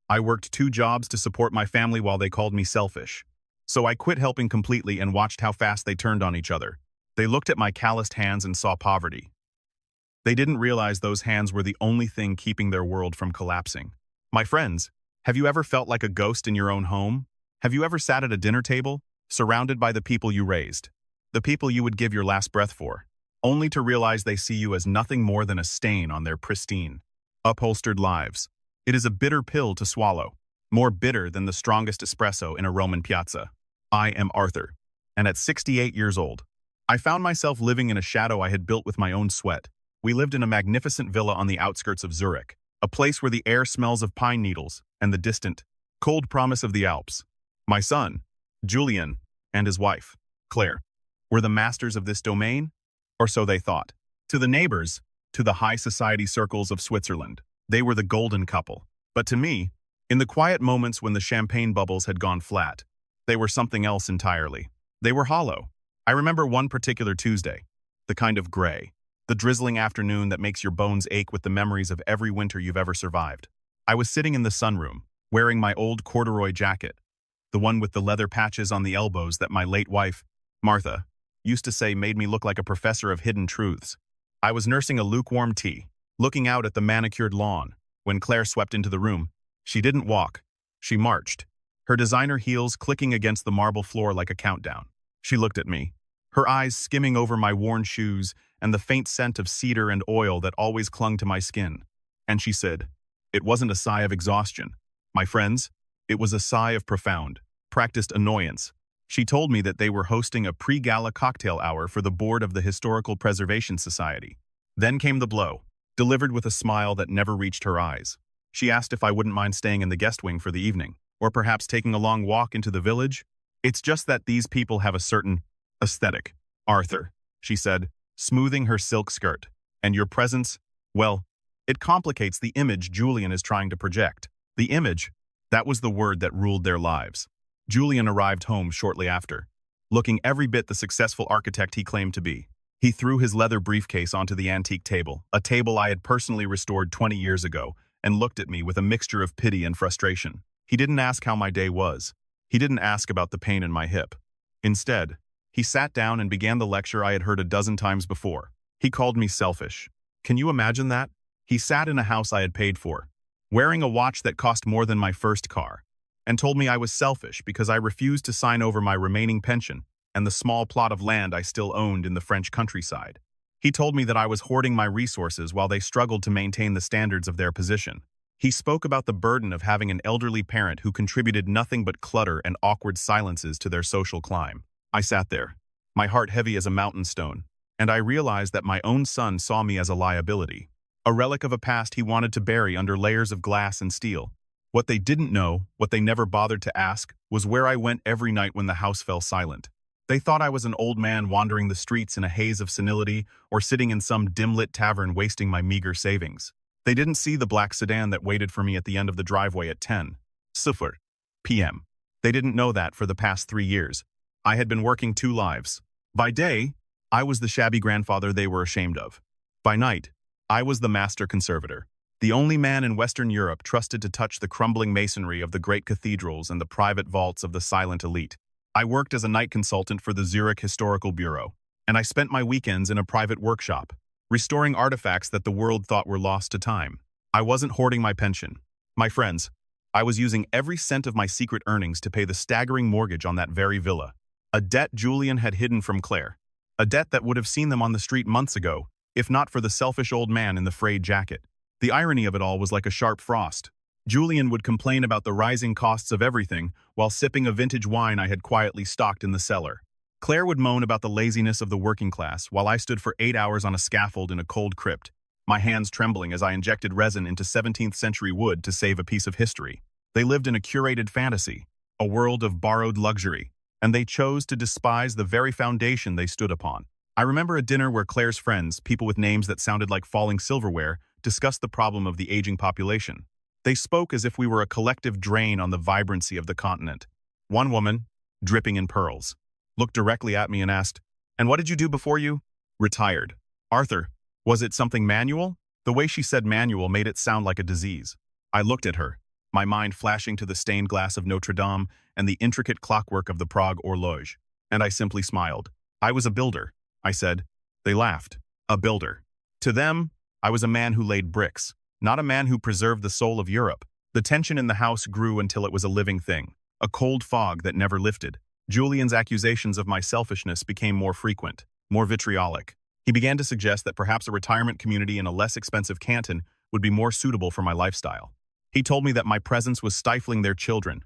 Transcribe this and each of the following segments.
I worked 2 jobs to support my family while they called me selfish. So I quit helping completely and watched how fast they turned on each other. They looked at my calloused hands and saw poverty. They didn't realize those hands were the only thing keeping their world from collapsing. My friends, have you ever felt like a ghost in your own home? Have you ever sat at a dinner table, surrounded by the people you raised, the people you would give your last breath for, only to realize they see you as nothing more than a stain on their pristine, upholstered lives? It is a bitter pill to swallow, more bitter than the strongest espresso in a Roman piazza. I am Arthur, and at 68 years old, I found myself living in a shadow I had built with my own sweat. We lived in a magnificent villa on the outskirts of Zurich, a place where the air smells of pine needles and the distant, cold promise of the Alps. My son, Julian, and his wife, Claire, were the masters of this domain, or so they thought. To the neighbors, to the high society circles of Switzerland, they were the golden couple. But to me, in the quiet moments when the champagne bubbles had gone flat, they were something else entirely. They were hollow. I remember one particular Tuesday, the kind of gray, the drizzling afternoon that makes your bones ache with the memories of every winter you've ever survived. I was sitting in the sunroom, wearing my old corduroy jacket, the one with the leather patches on the elbows that my late wife, Martha, used to say made me look like a professor of hidden truths. I was nursing a lukewarm tea, looking out at the manicured lawn, when Claire swept into the room. She didn't walk. She marched, her designer heels clicking against the marble floor like a countdown. She looked at me, her eyes skimming over my worn shoes and the faint scent of cedar and oil that always clung to my skin. And she said, it wasn't a sigh of exhaustion. My friends, it was a sigh of profound, practiced annoyance. She told me that they were hosting a pre-gala cocktail hour for the board of the Historical Preservation Society. Then came the blow, delivered with a smile that never reached her eyes. She asked if I wouldn't mind staying in the guest wing for the evening, or perhaps taking a long walk into the village. It's just that these people have a certain aesthetic, Arthur, she said, smoothing her silk skirt. And your presence, well, it complicates the image Julian is trying to project. The image, that was the word that ruled their lives. Julian arrived home shortly after, looking every bit the successful architect he claimed to be. He threw his leather briefcase onto the antique table, a table I had personally restored 20 years ago, and looked at me with a mixture of pity and frustration. He didn't ask how my day was. He didn't ask about the pain in my hip. Instead, he sat down and began the lecture I had heard a dozen times before. He called me selfish. Can you imagine that? He sat in a house I had paid for, wearing a watch that cost more than my first car, and told me I was selfish because I refused to sign over my remaining pension and the small plot of land I still owned in the French countryside. He told me that I was hoarding my resources while they struggled to maintain the standards of their position. He spoke about the burden of having an elderly parent who contributed nothing but clutter and awkward silences to their social climb. I sat there, my heart heavy as a mountain stone, and I realized that my own son saw me as a liability, a relic of a past he wanted to bury under layers of glass and steel. What they didn't know, what they never bothered to ask, was where I went every night when the house fell silent. They thought I was an old man wandering the streets in a haze of senility or sitting in some dim-lit tavern wasting my meager savings. They didn't see the black sedan that waited for me at the end of the driveway at 10:00 p.m. They didn't know that for the past 3 years, I had been working 2 lives. By day, I was the shabby grandfather they were ashamed of. By night, I was the master conservator, the only man in Western Europe trusted to touch the crumbling masonry of the great cathedrals and the private vaults of the silent elite. I worked as a night consultant for the Zurich Historical Bureau, and I spent my weekends in a private workshop, restoring artifacts that the world thought were lost to time. I wasn't hoarding my pension. My friends, I was using every cent of my secret earnings to pay the staggering mortgage on that very villa, a debt Julian had hidden from Claire, a debt that would have seen them on the street months ago, if not for the selfish old man in the frayed jacket. The irony of it all was like a sharp frost. Julian would complain about the rising costs of everything while sipping a vintage wine I had quietly stocked in the cellar. Claire would moan about the laziness of the working class while I stood for 8 hours on a scaffold in a cold crypt, my hands trembling as I injected resin into 17th century wood to save a piece of history. They lived in a curated fantasy, a world of borrowed luxury, and they chose to despise the very foundation they stood upon. I remember a dinner where Claire's friends, people with names that sounded like falling silverware, discussed the problem of the aging population. They spoke as if we were a collective drain on the vibrancy of the continent. One woman, dripping in pearls, looked directly at me and asked, "And what did you do before you retired?" "Arthur, was it something manual?" The way she said manual made it sound like a disease. I looked at her, my mind flashing to the stained glass of Notre Dame and the intricate clockwork of the Prague horloge. And I simply smiled. I was a builder, I said. They laughed. A builder. To them, I was a man who laid bricks, not a man who preserved the soul of Europe. The tension in the house grew until it was a living thing, a cold fog that never lifted. Julian's accusations of my selfishness became more frequent, more vitriolic. He began to suggest that perhaps a retirement community in a less expensive canton would be more suitable for my lifestyle. He told me that my presence was stifling their children,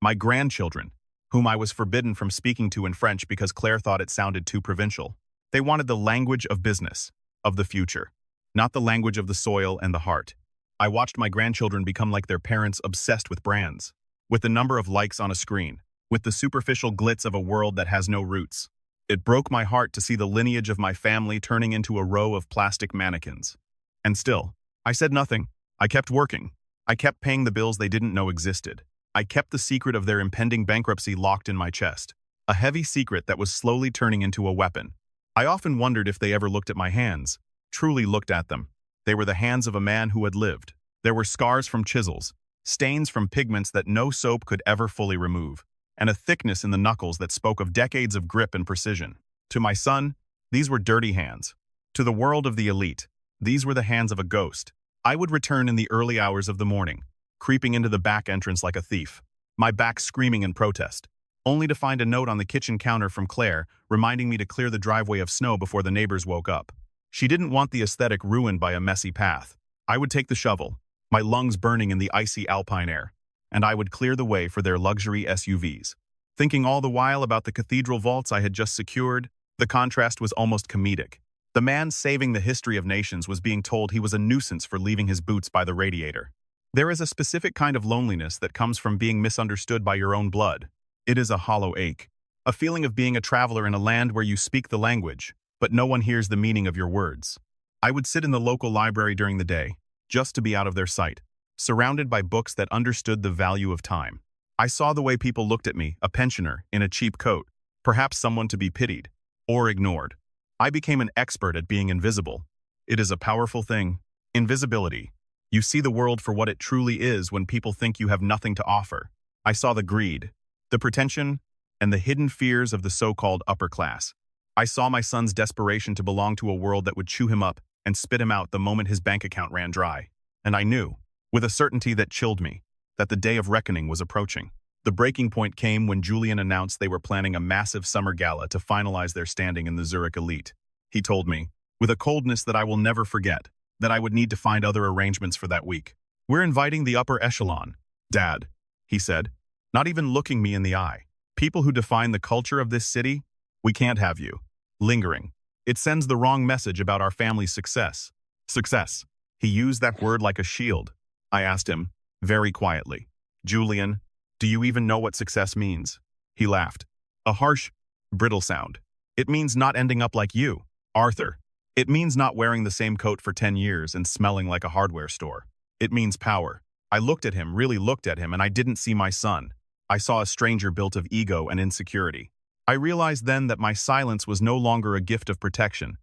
my grandchildren, whom I was forbidden from speaking to in French because Claire thought it sounded too provincial. They wanted the language of business, of the future, not the language of the soil and the heart. I watched my grandchildren become like their parents, obsessed with brands, with the number of likes on a screen, with the superficial glitz of a world that has no roots. It broke my heart to see the lineage of my family turning into a row of plastic mannequins. And still, I said nothing. I kept working. I kept paying the bills they didn't know existed. I kept the secret of their impending bankruptcy locked in my chest, a heavy secret that was slowly turning into a weapon. I often wondered if they ever looked at my hands, truly looked at them. They were the hands of a man who had lived. There were scars from chisels, stains from pigments that no soap could ever fully remove, and a thickness in the knuckles that spoke of decades of grip and precision. To my son, these were dirty hands. To the world of the elite, these were the hands of a ghost. I would return in the early hours of the morning, creeping into the back entrance like a thief, my back screaming in protest, only to find a note on the kitchen counter from Claire reminding me to clear the driveway of snow before the neighbors woke up. She didn't want the aesthetic ruined by a messy path. I would take the shovel, my lungs burning in the icy alpine air, and I would clear the way for their luxury SUVs. Thinking all the while about the cathedral vaults I had just secured, the contrast was almost comedic. The man saving the history of nations was being told he was a nuisance for leaving his boots by the radiator. There is a specific kind of loneliness that comes from being misunderstood by your own blood. It is a hollow ache, a feeling of being a traveler in a land where you speak the language, but no one hears the meaning of your words. I would sit in the local library during the day, just to be out of their sight, surrounded by books that understood the value of time. I saw the way people looked at me, a pensioner, in a cheap coat, perhaps someone to be pitied, or ignored. I became an expert at being invisible. It is a powerful thing. Invisibility. You see the world for what it truly is when people think you have nothing to offer. I saw the greed, the pretension, and the hidden fears of the so-called upper class. I saw my son's desperation to belong to a world that would chew him up and spit him out the moment his bank account ran dry. And I knew, with a certainty that chilled me, that the day of reckoning was approaching. The breaking point came when Julian announced they were planning a massive summer gala to finalize their standing in the Zurich elite. He told me, with a coldness that I will never forget, that I would need to find other arrangements for that week. "We're inviting the upper echelon, Dad," he said, not even looking me in the eye. "People who define the culture of this city, we can't have you lingering. It sends the wrong message about our family's success." Success. He used that word like a shield. I asked him, very quietly, "Julian, do you even know what success means?" He laughed. A harsh, brittle sound. "It means not ending up like you, Arthur. It means not wearing the same coat for 10 years and smelling like a hardware store. It means power." I looked at him, really looked at him, and I didn't see my son. I saw a stranger built of ego and insecurity. I realized then that my silence was no longer a gift of protection.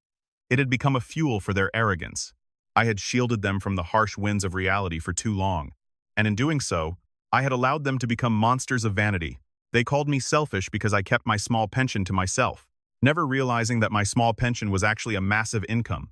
It had become a fuel for their arrogance. I had shielded them from the harsh winds of reality for too long, and in doing so, I had allowed them to become monsters of vanity. They called me selfish because I kept my small pension to myself, never realizing that my small pension was actually a massive income,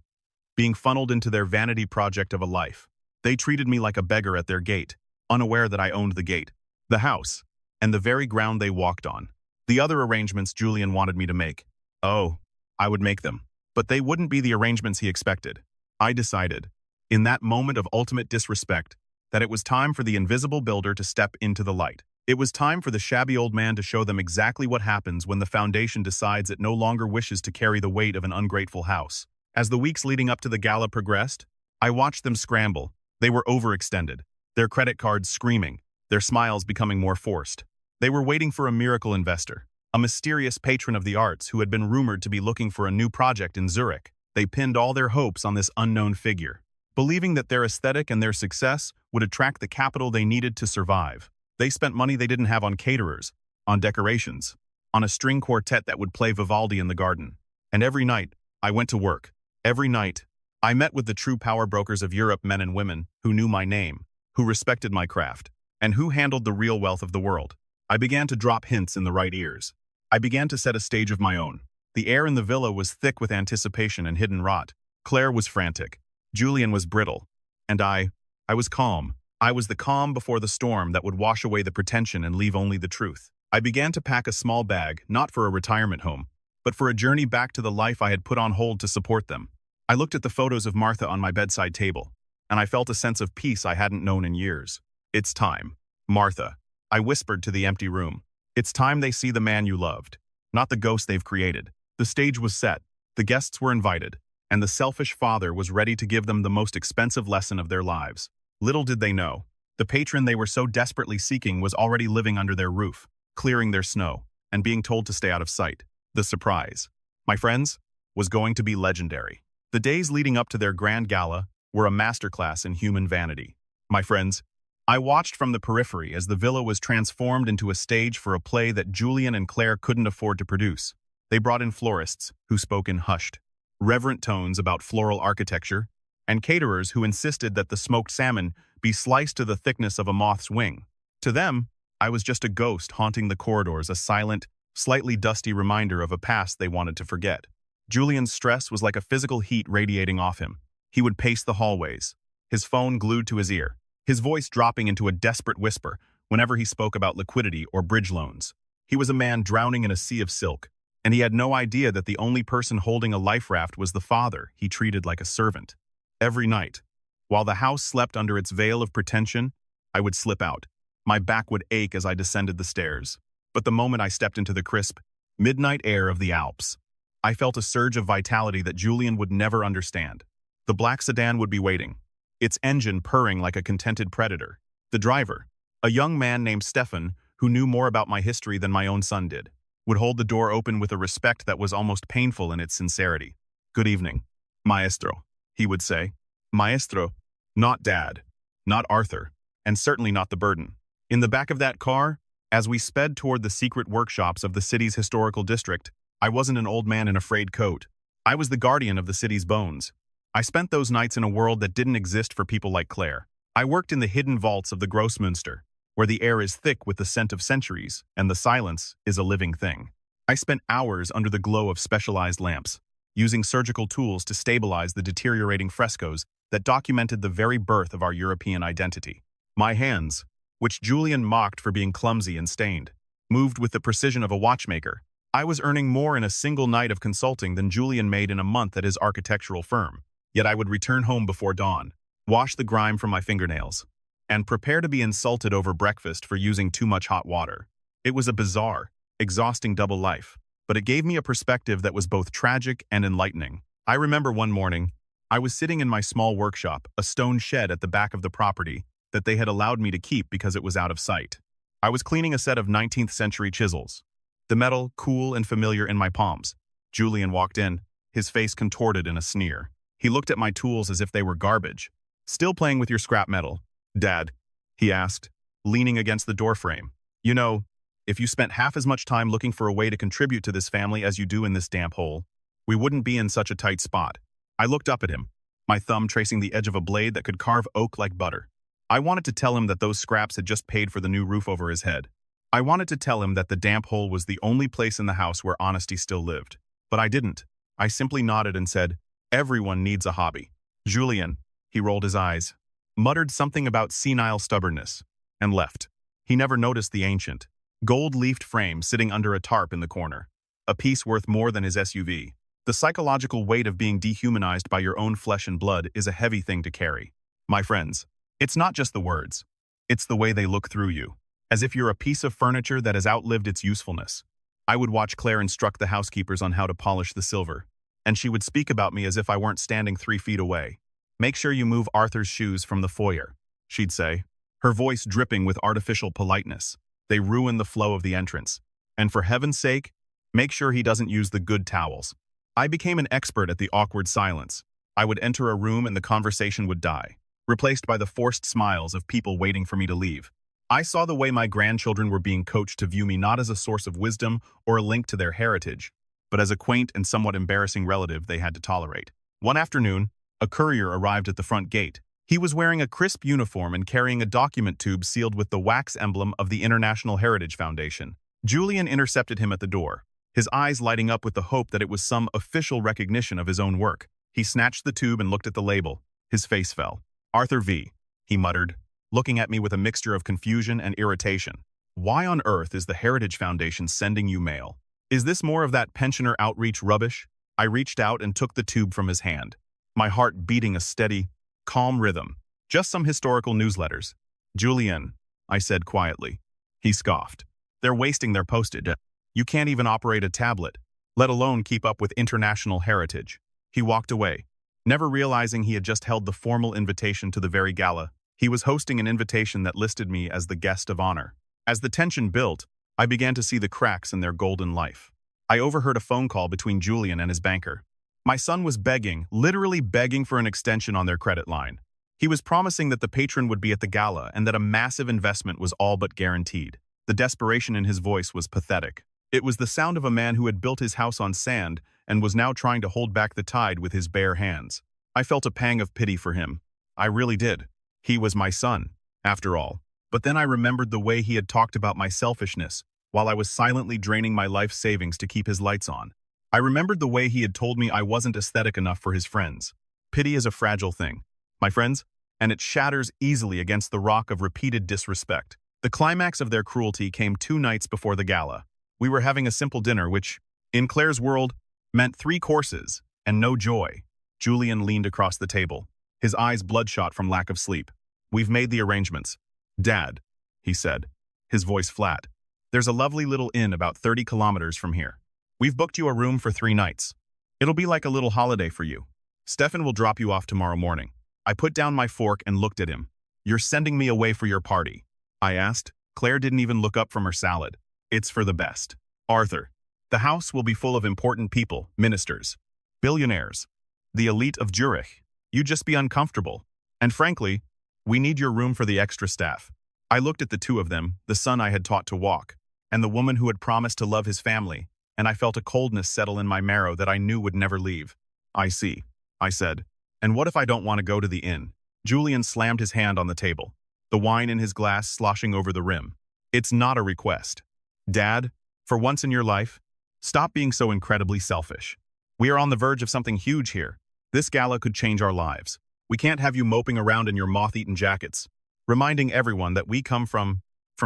being funneled into their vanity project of a life. They treated me like a beggar at their gate, unaware that I owned the gate, the house, and the very ground they walked on. The other arrangements Julian wanted me to make. Oh, I would make them. But they wouldn't be the arrangements he expected. I decided, in that moment of ultimate disrespect, that it was time for the invisible builder to step into the light. It was time for the shabby old man to show them exactly what happens when the foundation decides it no longer wishes to carry the weight of an ungrateful house. As the weeks leading up to the gala progressed, I watched them scramble. They were overextended, their credit cards screaming, their smiles becoming more forced. They were waiting for a miracle investor, a mysterious patron of the arts who had been rumored to be looking for a new project in Zurich. They pinned all their hopes on this unknown figure, believing that their aesthetic and their success would attract the capital they needed to survive. They spent money they didn't have on caterers, on decorations, on a string quartet that would play Vivaldi in the garden. And every night, I went to work. Every night, I met with the true power brokers of Europe, men and women who knew my name, who respected my craft, And who handled the real wealth of the world? I began to drop hints in the right ears. I began to set a stage of my own. The air in the villa was thick with anticipation and hidden rot. Claire was frantic. Julian was brittle. And I was calm. I was the calm before the storm that would wash away the pretension and leave only the truth. I began to pack a small bag, not for a retirement home, but for a journey back to the life I had put on hold to support them. I looked at the photos of Martha on my bedside table, and I felt a sense of peace I hadn't known in years. It's time. Martha, I whispered to the empty room. It's time they see the man you loved, not the ghost they've created. The stage was set, the guests were invited, and the selfish father was ready to give them the most expensive lesson of their lives. Little did they know, the patron they were so desperately seeking was already living under their roof, clearing their snow, and being told to stay out of sight. The surprise, my friends, was going to be legendary. The days leading up to their grand gala were a masterclass in human vanity. My friends, I watched from the periphery as the villa was transformed into a stage for a play that Julian and Claire couldn't afford to produce. They brought in florists, who spoke in hushed, reverent tones about floral architecture, and caterers who insisted that the smoked salmon be sliced to the thickness of a moth's wing. To them, I was just a ghost haunting the corridors, a silent, slightly dusty reminder of a past they wanted to forget. Julian's stress was like a physical heat radiating off him. He would pace the hallways, his phone glued to his ear, his voice dropping into a desperate whisper whenever he spoke about liquidity or bridge loans. He was a man drowning in a sea of silk, and he had no idea that the only person holding a life raft was the father he treated like a servant. Every night, while the house slept under its veil of pretension, I would slip out. My back would ache as I descended the stairs. But the moment I stepped into the crisp, midnight air of the Alps, I felt a surge of vitality that Julian would never understand. The black sedan would be waiting, its engine purring like a contented predator. The driver, a young man named Stefan, who knew more about my history than my own son did, would hold the door open with a respect that was almost painful in its sincerity. "Good evening, maestro," he would say. Maestro, not dad, not Arthur, and certainly not the burden. In the back of that car, as we sped toward the secret workshops of the city's historical district, I wasn't an old man in a frayed coat. I was the guardian of the city's bones. I spent those nights in a world that didn't exist for people like Claire. I worked in the hidden vaults of the Grossmünster, where the air is thick with the scent of centuries, and the silence is a living thing. I spent hours under the glow of specialized lamps, using surgical tools to stabilize the deteriorating frescoes that documented the very birth of our European identity. My hands, which Julian mocked for being clumsy and stained, moved with the precision of a watchmaker. I was earning more in a single night of consulting than Julian made in a month at his architectural firm. Yet I would return home before dawn, wash the grime from my fingernails, and prepare to be insulted over breakfast for using too much hot water. It was a bizarre, exhausting double life, but it gave me a perspective that was both tragic and enlightening. I remember one morning, I was sitting in my small workshop, a stone shed at the back of the property that they had allowed me to keep because it was out of sight. I was cleaning a set of 19th century chisels, the metal cool and familiar in my palms. Julian walked in, his face contorted in a sneer. He looked at my tools as if they were garbage. "Still playing with your scrap metal, Dad?" he asked, leaning against the doorframe. "You know, if you spent half as much time looking for a way to contribute to this family as you do in this damp hole, we wouldn't be in such a tight spot." I looked up at him, my thumb tracing the edge of a blade that could carve oak like butter. I wanted to tell him that those scraps had just paid for the new roof over his head. I wanted to tell him that the damp hole was the only place in the house where honesty still lived. But I didn't. I simply nodded and said, "Everyone needs a hobby." Julian, he rolled his eyes, muttered something about senile stubbornness, and left. He never noticed the ancient, gold-leafed frame sitting under a tarp in the corner, a piece worth more than his SUV. The psychological weight of being dehumanized by your own flesh and blood is a heavy thing to carry. My friends, it's not just the words. It's the way they look through you, as if you're a piece of furniture that has outlived its usefulness. I would watch Claire instruct the housekeepers on how to polish the silver, and she would speak about me as if I weren't standing 3 feet away. "Make sure you move Arthur's shoes from the foyer," she'd say, her voice dripping with artificial politeness. "They ruin the flow of the entrance. And for heaven's sake, make sure he doesn't use the good towels." I became an expert at the awkward silence. I would enter a room and the conversation would die, replaced by the forced smiles of people waiting for me to leave. I saw the way my grandchildren were being coached to view me not as a source of wisdom or a link to their heritage, but as a quaint and somewhat embarrassing relative they had to tolerate. One afternoon, a courier arrived at the front gate, He was wearing a crisp uniform and carrying a document tube sealed with the wax emblem of the International Heritage Foundation. Julian intercepted him at the door, his eyes lighting up with the hope that it was some official recognition of his own work. He snatched the tube and looked at the label. His face fell. "Arthur V.," he muttered, looking at me with a mixture of confusion and irritation. "Why on earth is the Heritage Foundation sending you mail? Is this more of that pensioner outreach rubbish?" I reached out and took the tube from his hand, my heart beating a steady, calm rhythm. "Just some historical newsletters." "Julian," I said quietly. He scoffed. "They're wasting their postage. You can't even operate a tablet, let alone keep up with international heritage." He walked away, never realizing he had just held the formal invitation to the very gala. He was hosting an invitation that listed me as the guest of honor. As the tension built, I began to see the cracks in their golden life. I overheard a phone call between Julian and his banker. My son was begging, literally begging for an extension on their credit line. He was promising that the patron would be at the gala and that a massive investment was all but guaranteed. The desperation in his voice was pathetic. It was the sound of a man who had built his house on sand and was now trying to hold back the tide with his bare hands. I felt a pang of pity for him. I really did. He was my son, after all. But then I remembered the way he had talked about my selfishness, while I was silently draining my life savings to keep his lights on. I remembered the way he had told me I wasn't aesthetic enough for his friends. Pity is a fragile thing, my friends, and it shatters easily against the rock of repeated disrespect. The climax of their cruelty came 2 nights before the gala. We were having a simple dinner which, in Claire's world, meant 3 courses and no joy. Julian leaned across the table, his eyes bloodshot from lack of sleep. "We've made the arrangements. Dad," he said, his voice flat. "There's a lovely little inn about 30 kilometers from here. We've booked you a room for 3 nights. It'll be like a little holiday for you. Stefan will drop you off tomorrow morning." I put down my fork and looked at him. "You're sending me away for your party?" I asked. Claire didn't even look up from her salad. "It's for the best. Arthur, the house will be full of important people, ministers, billionaires, the elite of Zurich. You'd just be uncomfortable. And frankly, we need your room for the extra staff." I looked at the 2 of them, the son I had taught to walk, and the woman who had promised to love his family, and I felt a coldness settle in my marrow that I knew would never leave. "I see," I said. "And what if I don't want to go to the inn?" Julian slammed his hand on the table, the wine in his glass sloshing over the rim. "It's not a request. Dad, for once in your life, stop being so incredibly selfish. We are on the verge of something huge here. This gala could change our lives. We can't have you moping around in your moth-eaten jackets, reminding everyone that we come from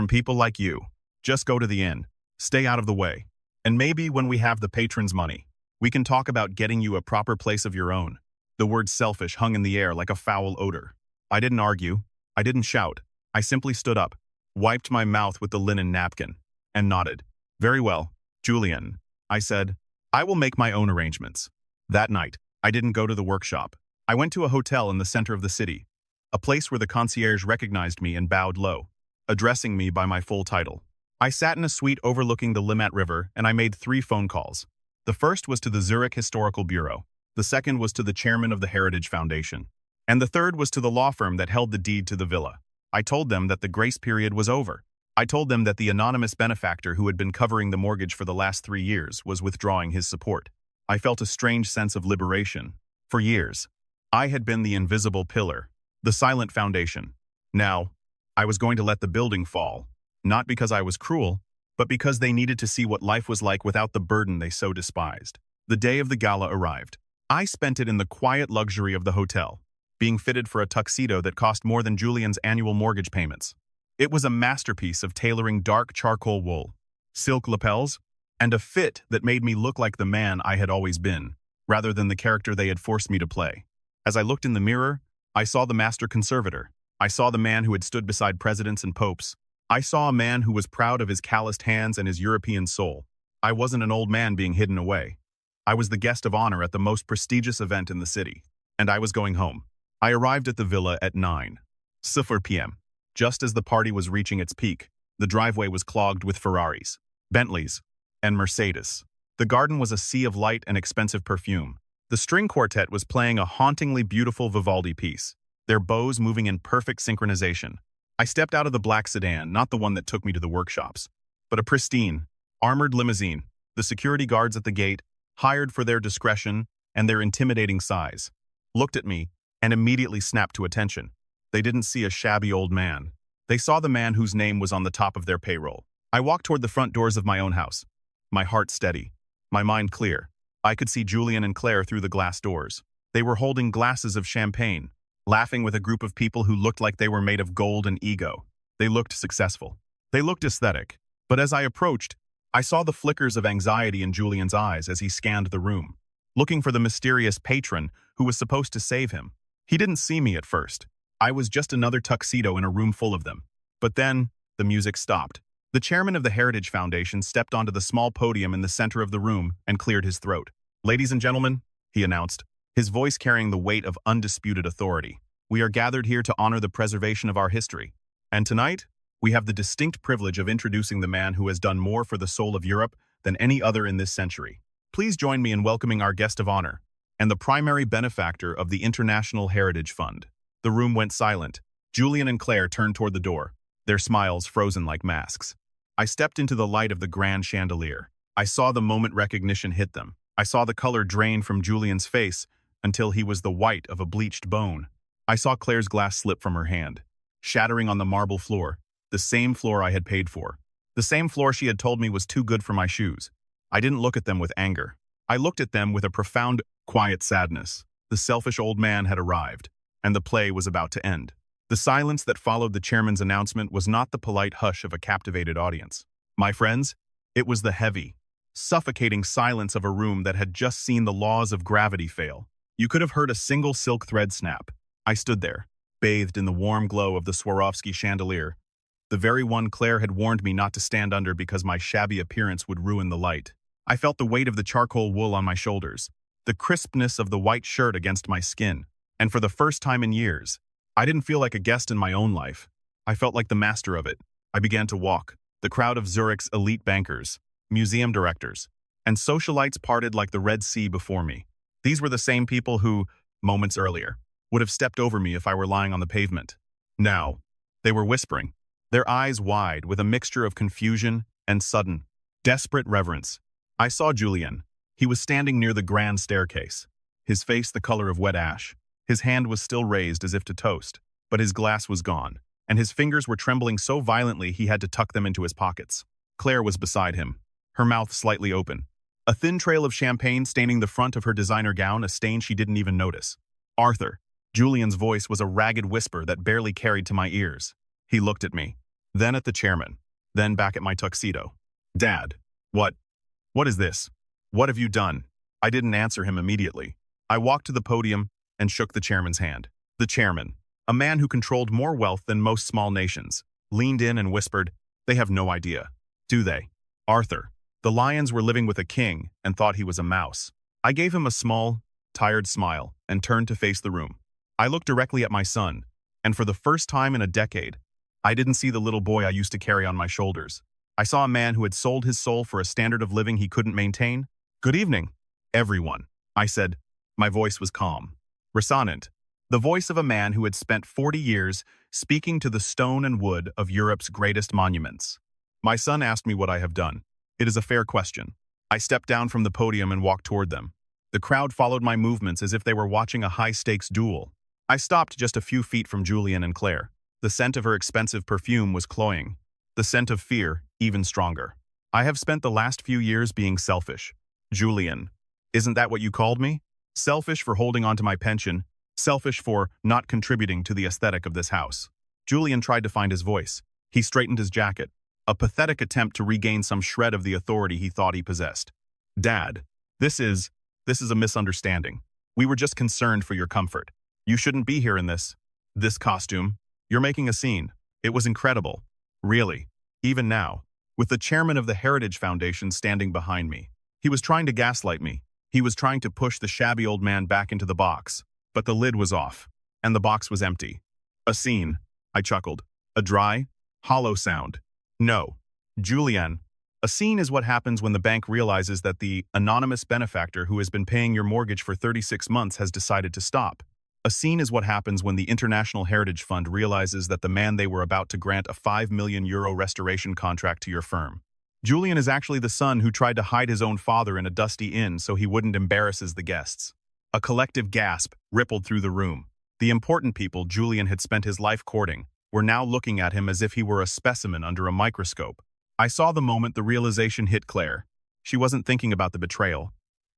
people like you. Just go to the inn, stay out of the way, and maybe when we have the patrons' money, we can talk about getting you a proper place of your own." The word selfish hung in the air like a foul odor. I didn't argue. I didn't shout. I simply stood up, wiped my mouth with the linen napkin, and nodded. "Very well, Julian," I said. "I will make my own arrangements." That night, I didn't go to the workshop. I went to a hotel in the center of the city, a place where the concierge recognized me and bowed low, addressing me by my full title. I sat in a suite overlooking the Limmat River and I made 3 phone calls. The first was to the Zurich Historical Bureau. The second was to the chairman of the Heritage Foundation. And the third was to the law firm that held the deed to the villa. I told them that the grace period was over. I told them that the anonymous benefactor who had been covering the mortgage for the last 3 years was withdrawing his support. I felt a strange sense of liberation. For years, I had been the invisible pillar, the silent foundation. Now, I was going to let the building fall, not because I was cruel, but because they needed to see what life was like without the burden they so despised. The day of the gala arrived. I spent it in the quiet luxury of the hotel, being fitted for a tuxedo that cost more than Julian's annual mortgage payments. It was a masterpiece of tailoring dark charcoal wool, silk lapels, and a fit that made me look like the man I had always been, rather than the character they had forced me to play. As I looked in the mirror, I saw the master conservator. I saw the man who had stood beside presidents and popes. I saw a man who was proud of his calloused hands and his European soul. I wasn't an old man being hidden away. I was the guest of honor at the most prestigious event in the city, and I was going home. I arrived at the villa at 9:00 p.m. Just as the party was reaching its peak, the driveway was clogged with Ferraris, Bentleys, and Mercedes. The garden was a sea of light and expensive perfume. The string quartet was playing a hauntingly beautiful Vivaldi piece, their bows moving in perfect synchronization. I stepped out of the black sedan, not the one that took me to the workshops, but a pristine, armored limousine. The security guards at the gate, hired for their discretion and their intimidating size, looked at me, and immediately snapped to attention. They didn't see a shabby old man. They saw the man whose name was on the top of their payroll. I walked toward the front doors of my own house, my heart steady, my mind clear. I could see Julian and Claire through the glass doors. They were holding glasses of champagne, laughing with a group of people who looked like they were made of gold and ego. They looked successful. They looked aesthetic. But as I approached, I saw the flickers of anxiety in Julian's eyes as he scanned the room, looking for the mysterious patron who was supposed to save him. He didn't see me at first. I was just another tuxedo in a room full of them. But then, the music stopped. The chairman of the Heritage Foundation stepped onto the small podium in the center of the room and cleared his throat. "Ladies and gentlemen," he announced, his voice carrying the weight of undisputed authority, "we are gathered here to honor the preservation of our history. And tonight, we have the distinct privilege of introducing the man who has done more for the soul of Europe than any other in this century. Please join me in welcoming our guest of honor and the primary benefactor of the International Heritage Fund." The room went silent. Julian and Claire turned toward the door, their smiles frozen like masks. I stepped into the light of the grand chandelier. I saw the moment recognition hit them. I saw the color drain from Julian's face until he was the white of a bleached bone. I saw Claire's glass slip from her hand, shattering on the marble floor, the same floor I had paid for. The same floor she had told me was too good for my shoes. I didn't look at them with anger. I looked at them with a profound, quiet sadness. The selfish old man had arrived, and the play was about to end. The silence that followed the chairman's announcement was not the polite hush of a captivated audience. My friends, it was the heavy, suffocating silence of a room that had just seen the laws of gravity fail. You could have heard a single silk thread snap. I stood there, bathed in the warm glow of the Swarovski chandelier, the very one Claire had warned me not to stand under because my shabby appearance would ruin the light. I felt the weight of the charcoal wool on my shoulders, the crispness of the white shirt against my skin, and for the first time in years, I didn't feel like a guest in my own life. I felt like the master of it. I began to walk. The crowd of Zurich's elite bankers, museum directors, and socialites parted like the Red Sea before me. These were the same people who, moments earlier, would have stepped over me if I were lying on the pavement. Now, they were whispering, their eyes wide with a mixture of confusion and sudden, desperate reverence. I saw Julian. He was standing near the grand staircase, his face the color of wet ash. His hand was still raised as if to toast, but his glass was gone, and his fingers were trembling so violently he had to tuck them into his pockets. Claire was beside him, her mouth slightly open, a thin trail of champagne staining the front of her designer gown, a stain she didn't even notice. "Arthur." Julian's voice was a ragged whisper that barely carried to my ears. He looked at me, then at the chairman, then back at my tuxedo. "Dad, what is this? What have you done?" I didn't answer him immediately. I walked to the podium and shook the chairman's hand. The chairman, a man who controlled more wealth than most small nations, leaned in and whispered, "They have no idea, do they? Arthur." The lions were living with a king and thought he was a mouse. I gave him a small, tired smile and turned to face the room. I looked directly at my son, and for the first time in a decade, I didn't see the little boy I used to carry on my shoulders. I saw a man who had sold his soul for a standard of living he couldn't maintain. "Good evening, everyone," I said. My voice was calm, resonant, the voice of a man who had spent 40 years speaking to the stone and wood of Europe's greatest monuments. My son asked me what I have done. It is a fair question. I stepped down from the podium and walked toward them. The crowd followed my movements as if they were watching a high-stakes duel. I stopped just a few feet from Julian and Claire. The scent of her expensive perfume was cloying. The scent of fear, even stronger. "I have spent the last few years being selfish. Julian, isn't that what you called me? Selfish for holding on to my pension, selfish for not contributing to the aesthetic of this house." Julian tried to find his voice. He straightened his jacket, a pathetic attempt to regain some shred of the authority he thought he possessed. "Dad, this is a misunderstanding. We were just concerned for your comfort. You shouldn't be here in this costume. You're making a scene. It was incredible. Really. Even now, with the chairman of the Heritage Foundation standing behind me. He was trying to gaslight me. He was trying to push the shabby old man back into the box. But the lid was off, and the box was empty. "A scene," I chuckled. "A dry, hollow sound." "No. Julian, a scene is what happens when the bank realizes that the anonymous benefactor who has been paying your mortgage for 36 months has decided to stop. A scene is what happens when the International Heritage Fund realizes that the man they were about to grant a €5 million restoration contract to your firm. Julian is actually the son who tried to hide his own father in a dusty inn so he wouldn't embarrass the guests." A collective gasp rippled through the room. The important people Julian had spent his life courting were now looking at him as if he were a specimen under a microscope. I saw the moment the realization hit Claire. She wasn't thinking about the betrayal.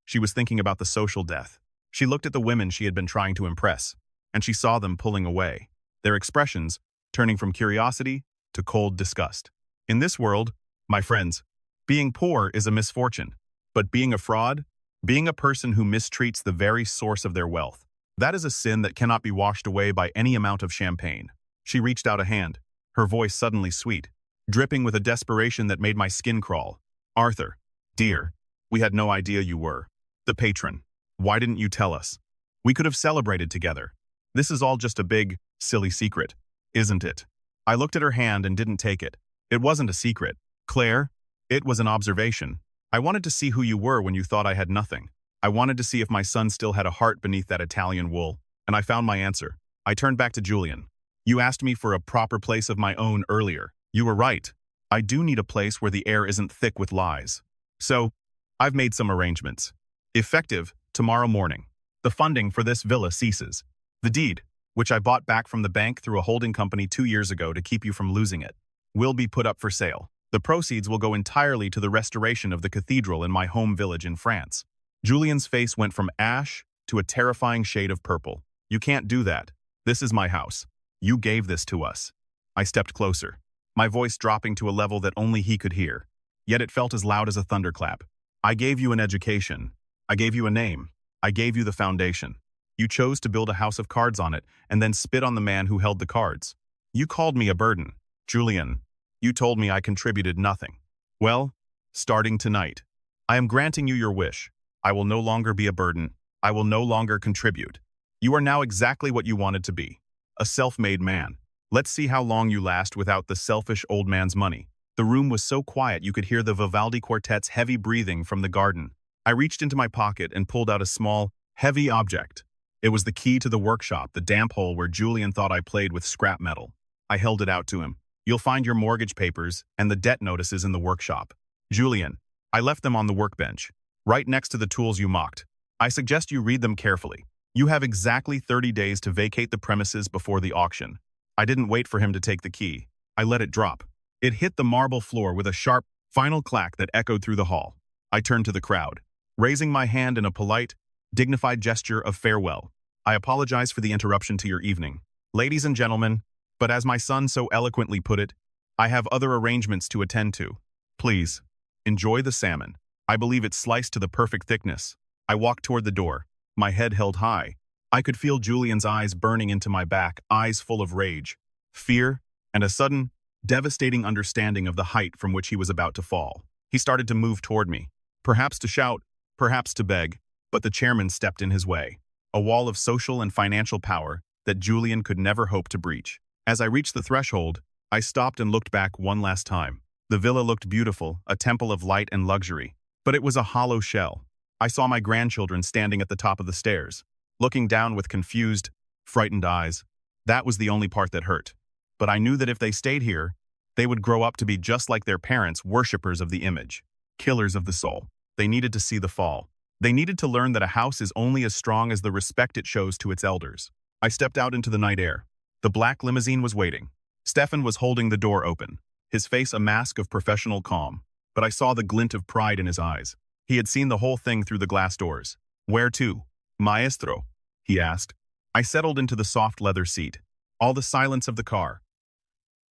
She was thinking about the social death. She looked at the women she had been trying to impress, and she saw them pulling away, their expressions turning from curiosity to cold disgust. In this world, my friends, being poor is a misfortune, but being a fraud, being a person who mistreats the very source of their wealth, that is a sin that cannot be washed away by any amount of champagne. She reached out a hand, her voice suddenly sweet, dripping with a desperation that made my skin crawl. Arthur, dear, we had no idea you were the patron. Why didn't you tell us? We could have celebrated together. This is all just a big, silly secret, isn't it? I looked at her hand and didn't take it. It wasn't a secret, Claire. It was an observation. I wanted to see who you were when you thought I had nothing. I wanted to see if my son still had a heart beneath that Italian wool, and I found my answer. I turned back to Julian. You asked me for a proper place of my own earlier. You were right. I do need a place where the air isn't thick with lies. So, I've made some arrangements. Effective tomorrow morning. The funding for this villa ceases. The deed, which I bought back from the bank through a holding company 2 years ago to keep you from losing it, will be put up for sale. The proceeds will go entirely to the restoration of the cathedral in my home village in France. Julian's face went from ash to a terrifying shade of purple. You can't do that. This is my house. You gave this to us. I stepped closer, my voice dropping to a level that only he could hear. Yet it felt as loud as a thunderclap. I gave you an education. I gave you a name. I gave you the foundation. You chose to build a house of cards on it and then spit on the man who held the cards. You called me a burden. Julian, you told me I contributed nothing. Well, starting tonight, I am granting you your wish. I will no longer be a burden. I will no longer contribute. You are now exactly what you wanted to be, a self-made man. Let's see how long you last without the selfish old man's money. The room was so quiet you could hear the Vivaldi Quartet's heavy breathing from the garden. I reached into my pocket and pulled out a small, heavy object. It was the key to the workshop, the damp hole where Julian thought I played with scrap metal. I held it out to him. You'll find your mortgage papers and the debt notices in the workshop. Julian, I left them on the workbench, right next to the tools you mocked. I suggest you read them carefully. You have exactly 30 days to vacate the premises before the auction. I didn't wait for him to take the key. I let it drop. It hit the marble floor with a sharp, final clack that echoed through the hall. I turned to the crowd, raising my hand in a polite, dignified gesture of farewell. I apologize for the interruption to your evening, ladies and gentlemen, but as my son so eloquently put it, I have other arrangements to attend to. Please, enjoy the salmon. I believe it's sliced to the perfect thickness. I walked toward the door, my head held high. I could feel Julian's eyes burning into my back, eyes full of rage, fear, and a sudden, devastating understanding of the height from which he was about to fall. He started to move toward me, perhaps to shout, perhaps to beg, but the chairman stepped in his way, a wall of social and financial power that Julian could never hope to breach. As I reached the threshold, I stopped and looked back one last time. The villa looked beautiful, a temple of light and luxury, but it was a hollow shell. I saw my grandchildren standing at the top of the stairs, looking down with confused, frightened eyes. That was the only part that hurt. But I knew that if they stayed here, they would grow up to be just like their parents, worshippers of the image, killers of the soul. They needed to see the fall. They needed to learn that a house is only as strong as the respect it shows to its elders. I stepped out into the night air. The black limousine was waiting. Stefan was holding the door open, his face a mask of professional calm, but I saw the glint of pride in his eyes. He had seen the whole thing through the glass doors. Where to, maestro? He asked. I settled into the soft leather seat. All the silence of the car.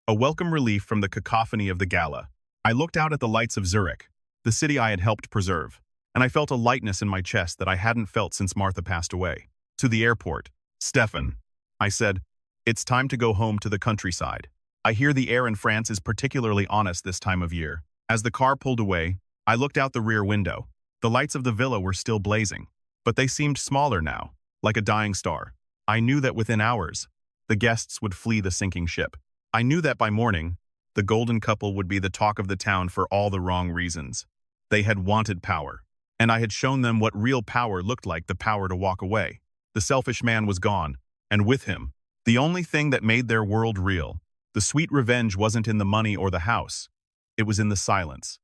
A welcome relief from the cacophony of the gala. I looked out at the lights of Zurich, the city I had helped preserve, and I felt a lightness in my chest that I hadn't felt since Martha passed away. To the airport. Stefan, I said, it's time to go home to the countryside. I hear the air in France is particularly honest this time of year. As the car pulled away, I looked out the rear window. The lights of the villa were still blazing, but they seemed smaller now, like a dying star. I knew that within hours, the guests would flee the sinking ship. I knew that by morning, the golden couple would be the talk of the town for all the wrong reasons. They had wanted power, and I had shown them what real power looked like, the power to walk away. The selfish man was gone, and with him, the only thing that made their world real. The sweet revenge wasn't in the money or the house. It was in the silence.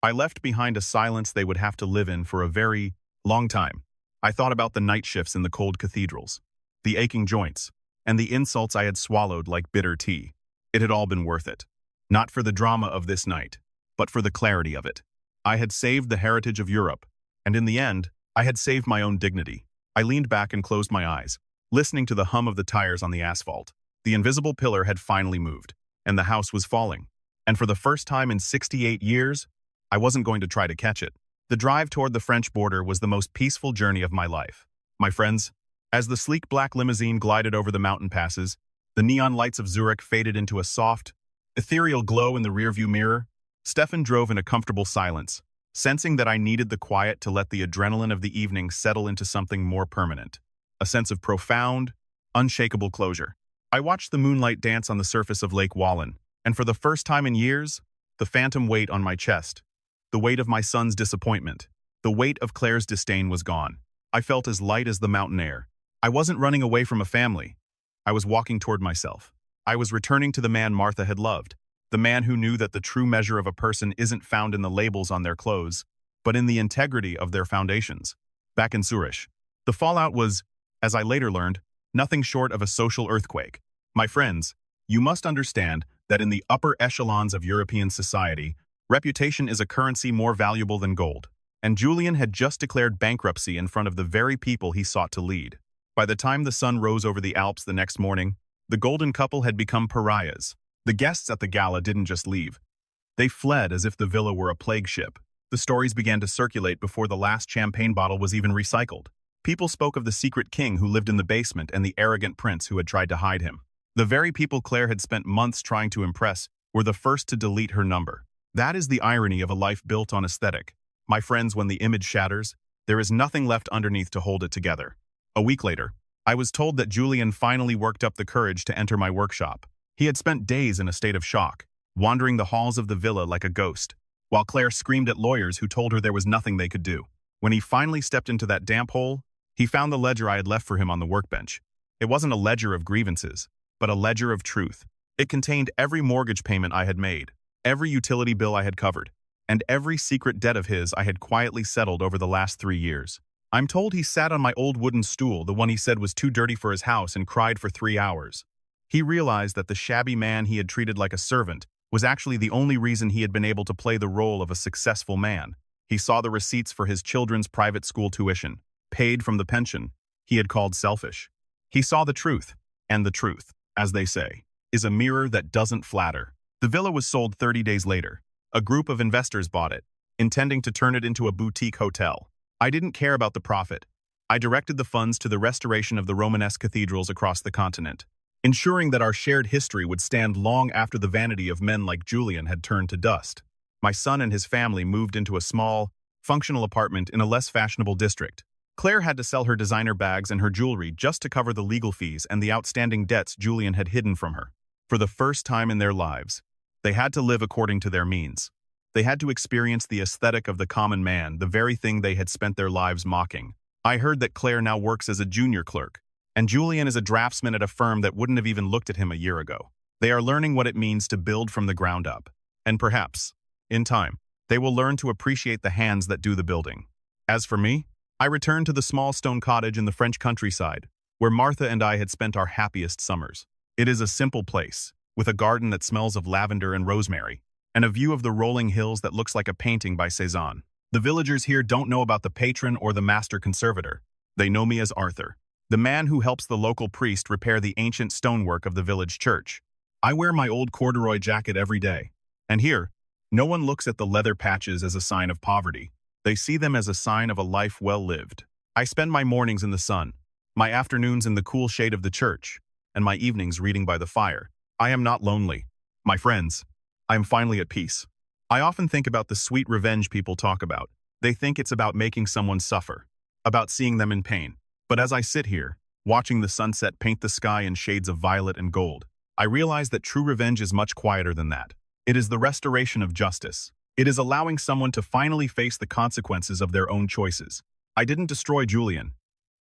I left behind a silence they would have to live in for a very long time. I thought about the night shifts in the cold cathedrals, the aching joints, and the insults I had swallowed like bitter tea. It had all been worth it. Not for the drama of this night, but for the clarity of it. I had saved the heritage of Europe, and in the end, I had saved my own dignity. I leaned back and closed my eyes, listening to the hum of the tires on the asphalt. The invisible pillar had finally moved, and the house was falling. And for the first time in 68 years, I wasn't going to try to catch it. The drive toward the French border was the most peaceful journey of my life. My friends, as the sleek black limousine glided over the mountain passes, the neon lights of Zurich faded into a soft, ethereal glow in the rearview mirror. Stefan drove in a comfortable silence, sensing that I needed the quiet to let the adrenaline of the evening settle into something more permanent. A sense of profound, unshakable closure. I watched the moonlight dance on the surface of Lake Wallen, and for the first time in years, the phantom weight on my chest, the weight of my son's disappointment, the weight of Claire's disdain was gone. I felt as light as the mountain air. I wasn't running away from a family. I was walking toward myself. I was returning to the man Martha had loved, the man who knew that the true measure of a person isn't found in the labels on their clothes, but in the integrity of their foundations. Back in Zurich, the fallout was, as I later learned, nothing short of a social earthquake. My friends, you must understand that in the upper echelons of European society, reputation is a currency more valuable than gold. And Julian had just declared bankruptcy in front of the very people he sought to lead. By the time the sun rose over the Alps the next morning, the golden couple had become pariahs. The guests at the gala didn't just leave. They fled as if the villa were a plague ship. The stories began to circulate before the last champagne bottle was even recycled. People spoke of the secret king who lived in the basement and the arrogant prince who had tried to hide him. The very people Claire had spent months trying to impress were the first to delete her number. That is the irony of a life built on aesthetic. My friends, when the image shatters, there is nothing left underneath to hold it together. A week later, I was told that Julian finally worked up the courage to enter my workshop. He had spent days in a state of shock, wandering the halls of the villa like a ghost, while Claire screamed at lawyers who told her there was nothing they could do. When he finally stepped into that damp hole, he found the ledger I had left for him on the workbench. It wasn't a ledger of grievances, but a ledger of truth. It contained every mortgage payment I had made, every utility bill I had covered, and every secret debt of his I had quietly settled over the last 3 years. I'm told he sat on my old wooden stool, the one he said was too dirty for his house, and cried for 3 hours. He realized that the shabby man he had treated like a servant was actually the only reason he had been able to play the role of a successful man. He saw the receipts for his children's private school tuition, paid from the pension he had called selfish. He saw the truth, and the truth, as they say, is a mirror that doesn't flatter. The villa was sold 30 days later. A group of investors bought it, intending to turn it into a boutique hotel. I didn't care about the profit. I directed the funds to the restoration of the Romanesque cathedrals across the continent, ensuring that our shared history would stand long after the vanity of men like Julian had turned to dust. My son and his family moved into a small, functional apartment in a less fashionable district. Claire had to sell her designer bags and her jewelry just to cover the legal fees and the outstanding debts Julian had hidden from her. For the first time in their lives, they had to live according to their means. They had to experience the aesthetic of the common man, the very thing they had spent their lives mocking. I heard that Claire now works as a junior clerk, and Julian is a draftsman at a firm that wouldn't have even looked at him a year ago. They are learning what it means to build from the ground up. And perhaps, in time, they will learn to appreciate the hands that do the building. As for me, I returned to the small stone cottage in the French countryside, where Martha and I had spent our happiest summers. It is a simple place, with a garden that smells of lavender and rosemary, and a view of the rolling hills that looks like a painting by Cézanne. The villagers here don't know about the patron or the master conservator. They know me as Arthur, the man who helps the local priest repair the ancient stonework of the village church. I wear my old corduroy jacket every day, and here, no one looks at the leather patches as a sign of poverty. They see them as a sign of a life well lived. I spend my mornings in the sun, my afternoons in the cool shade of the church, and my evenings reading by the fire. I am not lonely. My friends, I am finally at peace. I often think about the sweet revenge people talk about. They think it's about making someone suffer, about seeing them in pain. But as I sit here, watching the sunset paint the sky in shades of violet and gold, I realize that true revenge is much quieter than that. It is the restoration of justice. It is allowing someone to finally face the consequences of their own choices. I didn't destroy Julian.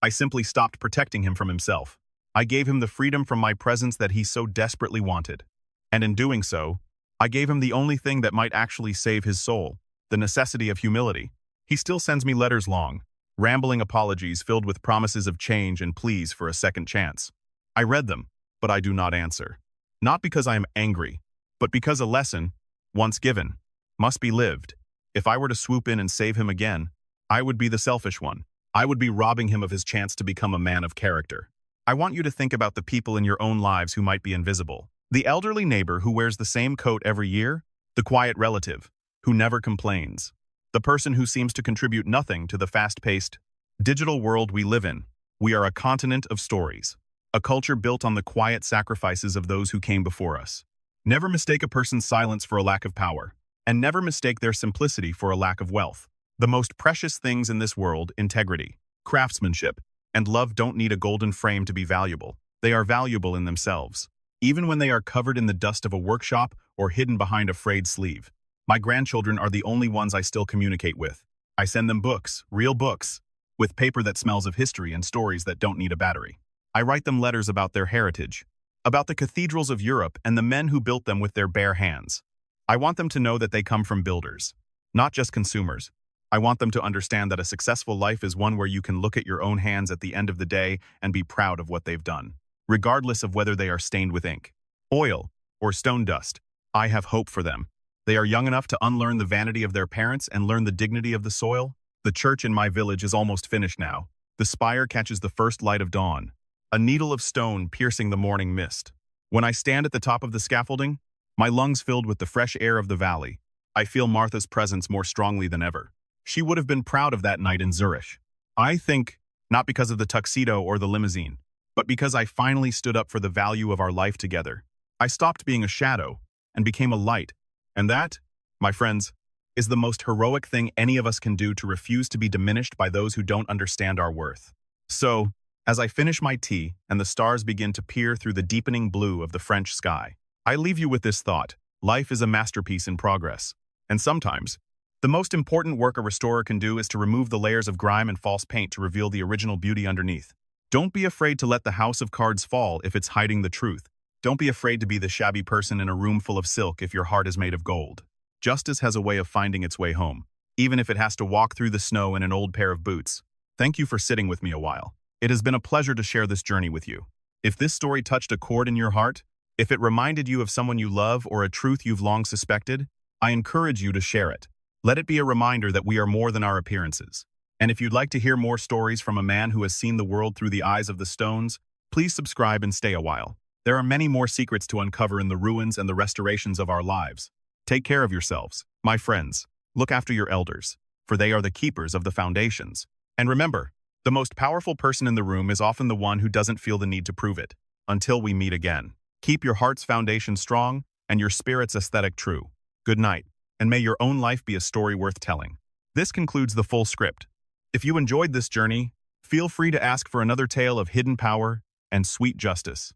I simply stopped protecting him from himself. I gave him the freedom from my presence that he so desperately wanted. And in doing so, I gave him the only thing that might actually save his soul, the necessity of humility. He still sends me letters long, rambling apologies filled with promises of change and pleas for a second chance. I read them, but I do not answer. Not because I am angry, but because a lesson, once given, must be lived. If I were to swoop in and save him again, I would be the selfish one. I would be robbing him of his chance to become a man of character. I want you to think about the people in your own lives who might be invisible. The elderly neighbor who wears the same coat every year, the quiet relative who never complains, the person who seems to contribute nothing to the fast-paced, digital world we live in. We are a continent of stories, a culture built on the quiet sacrifices of those who came before us. Never mistake a person's silence for a lack of power, and never mistake their simplicity for a lack of wealth. The most precious things in this world, integrity, craftsmanship, and love don't need a golden frame to be valuable. They are valuable in themselves, even when they are covered in the dust of a workshop or hidden behind a frayed sleeve. My grandchildren are the only ones I still communicate with. I send them books, real books, with paper that smells of history and stories that don't need a battery. I write them letters about their heritage, about the cathedrals of Europe and the men who built them with their bare hands. I want them to know that they come from builders, not just consumers. I want them to understand that a successful life is one where you can look at your own hands at the end of the day and be proud of what they've done, regardless of whether they are stained with ink, oil, or stone dust. I have hope for them. They are young enough to unlearn the vanity of their parents and learn the dignity of the soil. The church in my village is almost finished now. The spire catches the first light of dawn, a needle of stone piercing the morning mist. When I stand at the top of the scaffolding, my lungs filled with the fresh air of the valley, I feel Martha's presence more strongly than ever. She would have been proud of that night in Zurich. I think, not because of the tuxedo or the limousine, but because I finally stood up for the value of our life together. I stopped being a shadow and became a light. And that, my friends, is the most heroic thing any of us can do, to refuse to be diminished by those who don't understand our worth. So, as I finish my tea and the stars begin to peer through the deepening blue of the French sky, I leave you with this thought: life is a masterpiece in progress. And sometimes, the most important work a restorer can do is to remove the layers of grime and false paint to reveal the original beauty underneath. Don't be afraid to let the house of cards fall if it's hiding the truth. Don't be afraid to be the shabby person in a room full of silk if your heart is made of gold. Justice has a way of finding its way home, even if it has to walk through the snow in an old pair of boots. Thank you for sitting with me a while. It has been a pleasure to share this journey with you. If this story touched a chord in your heart, if it reminded you of someone you love or a truth you've long suspected, I encourage you to share it. Let it be a reminder that we are more than our appearances. And if you'd like to hear more stories from a man who has seen the world through the eyes of the stones, please subscribe and stay a while. There are many more secrets to uncover in the ruins and the restorations of our lives. Take care of yourselves, my friends. Look after your elders, for they are the keepers of the foundations. And remember, the most powerful person in the room is often the one who doesn't feel the need to prove it. Until we meet again, keep your heart's foundation strong and your spirit's aesthetic true. Good night, and may your own life be a story worth telling. This concludes the full script. If you enjoyed this journey, feel free to ask for another tale of hidden power and sweet justice.